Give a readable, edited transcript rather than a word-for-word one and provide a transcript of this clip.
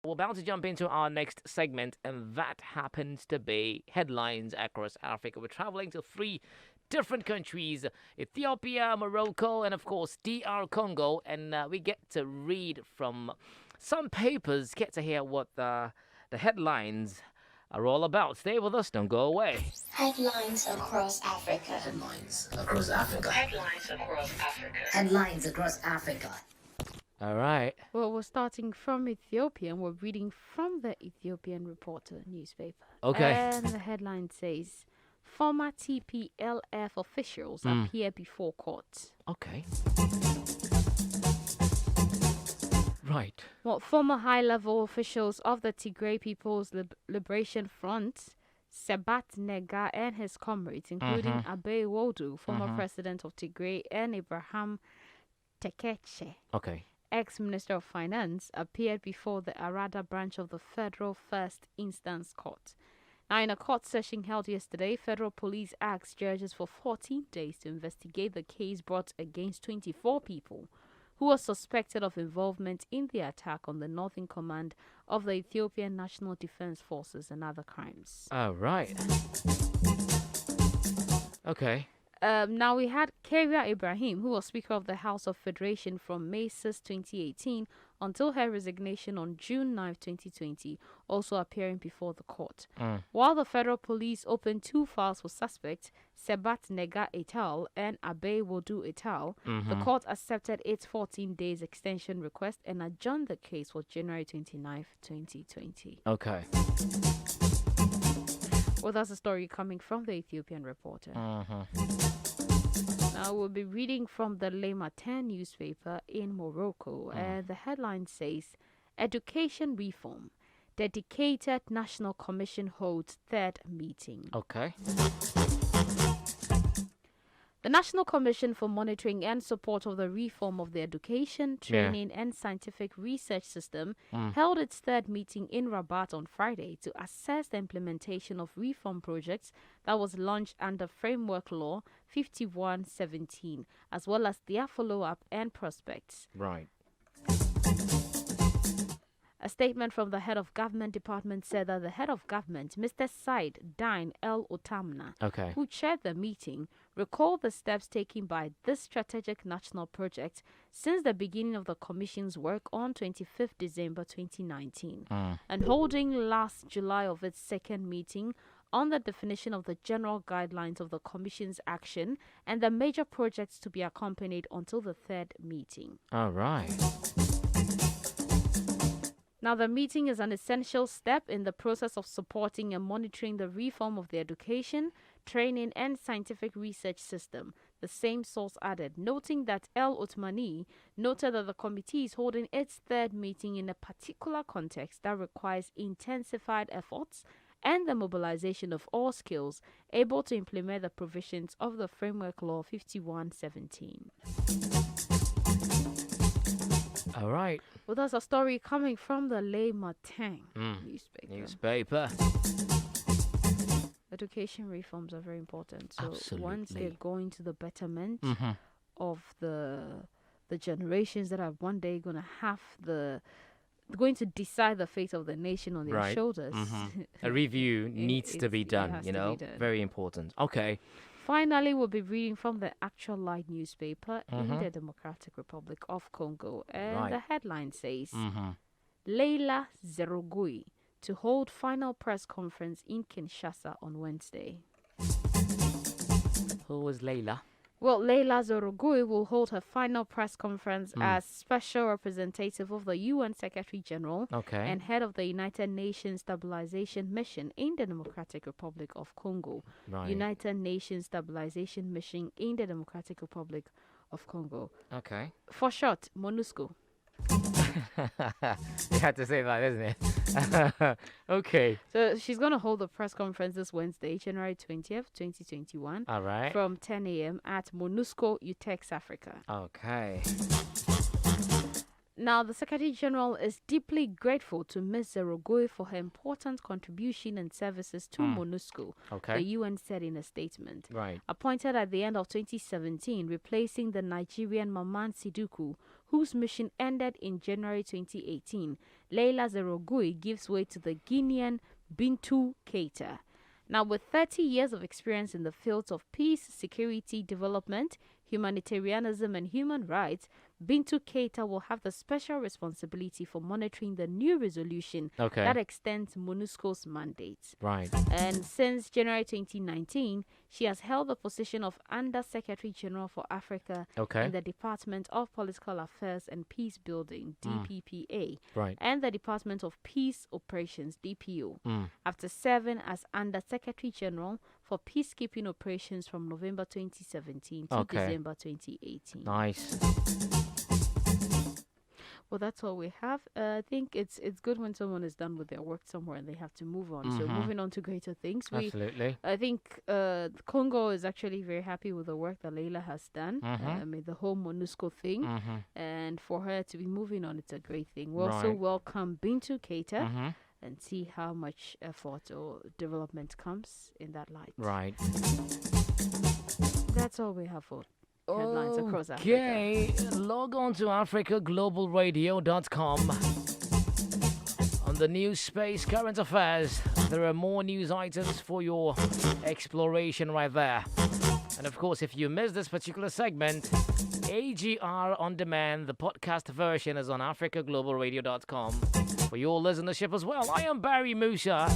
We're about to jump into our next segment, and that happens to be headlines across Africa. We're traveling to three different countries: Ethiopia, Morocco, and of course, DR Congo. And we get to read from some papers, get to hear what the headlines are all about. Stay with us, don't go away. Headlines across Africa. Headlines across Africa. Headlines across Africa. Headlines across Africa. All right. Well, we're starting from Ethiopia and we're reading from the Ethiopian Reporter newspaper. Okay. And the headline says, former TPLF officials appear before court. Okay. Right. Well, former high-level officials of the Tigray People's Liberation Front, Sebat Nega and his comrades, including Abe Wodu, former president of Tigray, and Abraham Tekeche, Okay. ex-Minister of Finance, appeared before the Arada branch of the Federal First Instance Court. Now, in a court session held yesterday, federal police asked judges for 14 days to investigate the case brought against 24 people who were suspected of involvement in the attack on the Northern Command of the Ethiopian National Defense Forces and other crimes. All right. Okay. Now, we had Keria Ibrahim, who was Speaker of the House of Federation from May 6, 2018, until her resignation on June 9, 2020, also appearing before the court. While the federal police opened 2 files for suspects, Sebat Nega et al. And Abe Wodu et al., the court accepted its 14 days extension request and adjourned the case for January 29, 2020. Okay. Well, that's a story coming from the Ethiopian Reporter. Now we'll be reading from the Le Matin newspaper in Morocco, and the headline says, Education Reform. Dedicated National Commission holds 3rd meeting. Okay. The National Commission for Monitoring and Support of the Reform of the Education, Training and Scientific Research System held its 3rd meeting in Rabat on Friday to assess the implementation of reform projects that was launched under Framework Law 5117, as well as their follow-up and prospects. Right. A statement from the head of government department said that the head of government, Mr. Said Dine El Otamna, who chaired the meeting, recalled the steps taken by this strategic national project since the beginning of the commission's work on 25th December 2019 and holding last July of its 2nd meeting on the definition of the general guidelines of the commission's action and the major projects to be accompanied until the 3rd meeting. All right. Now, the meeting is an essential step in the process of supporting and monitoring the reform of the education, training, and scientific research system, the same source added, noting that El Othmani noted that the committee is holding its 3rd meeting in a particular context that requires intensified efforts and the mobilization of all skills able to implement the provisions of the Framework Law 5117. All right. Well, that's a story coming from the Le Matin newspaper. Education reforms are very important. So once they're going to the betterment of the generations that are one day going to have going to decide the fate of the nation on their shoulders. A review needs to be done, very important. Okay. Finally, we'll be reading from the Actual Light newspaper in the Democratic Republic of Congo. And the headline says, Leila Zerogui to hold final press conference in Kinshasa on Wednesday. Who was Leila? Well, Leila Zerogui will hold her final press conference as Special Representative of the UN Secretary General and head of the United Nations Stabilization Mission in the Democratic Republic of Congo. United Nations Stabilization Mission in the Democratic Republic of Congo. Okay. For short, MONUSCO. You had to say that, isn't it? Okay. So she's going to hold a press conference this Wednesday, January 20th, 2021. All right. From 10 a.m. at MONUSCO, UTEX Africa. Okay. Now, the Secretary General is deeply grateful to Ms. Zerogui for her important contribution and services to MONUSCO, the UN said in a statement. Right. Appointed at the end of 2017, replacing the Nigerian Maman Siduku, whose mission ended in January 2018, Leila Zerogui gives way to the Guinean Bintou Keita. Now, with 30 years of experience in the fields of peace, security, development, humanitarianism, and human rights, Bintou Keita will have the special responsibility for monitoring the new resolution that extends MONUSCO's mandate. Right. And since January 2019, she has held the position of Under Secretary General for Africa in the Department of Political Affairs and Peace Building, DPPA, and the Department of Peace Operations, DPO, after serving as Under Secretary General for Peacekeeping Operations from November 2017 to December 2018. Nice. Well, that's all we have. I think it's good when someone is done with their work somewhere and they have to move on. So moving on to greater things. Absolutely. I think Congo is actually very happy with the work that Leila has done. I mean, the whole MONUSCO thing. And for her to be moving on, it's a great thing. We also welcome Bintou Keita and see how much effort or development comes in that light. Right. That's all we have for headlines across Africa. Okay, log on to AfricaGlobalRadio.com. On the news space, current affairs, there are more news items for your exploration right there. And of course, if you missed this particular segment, AGR On Demand, the podcast version, is on AfricaGlobalRadio.com for your listenership as well. I am Barry Musa.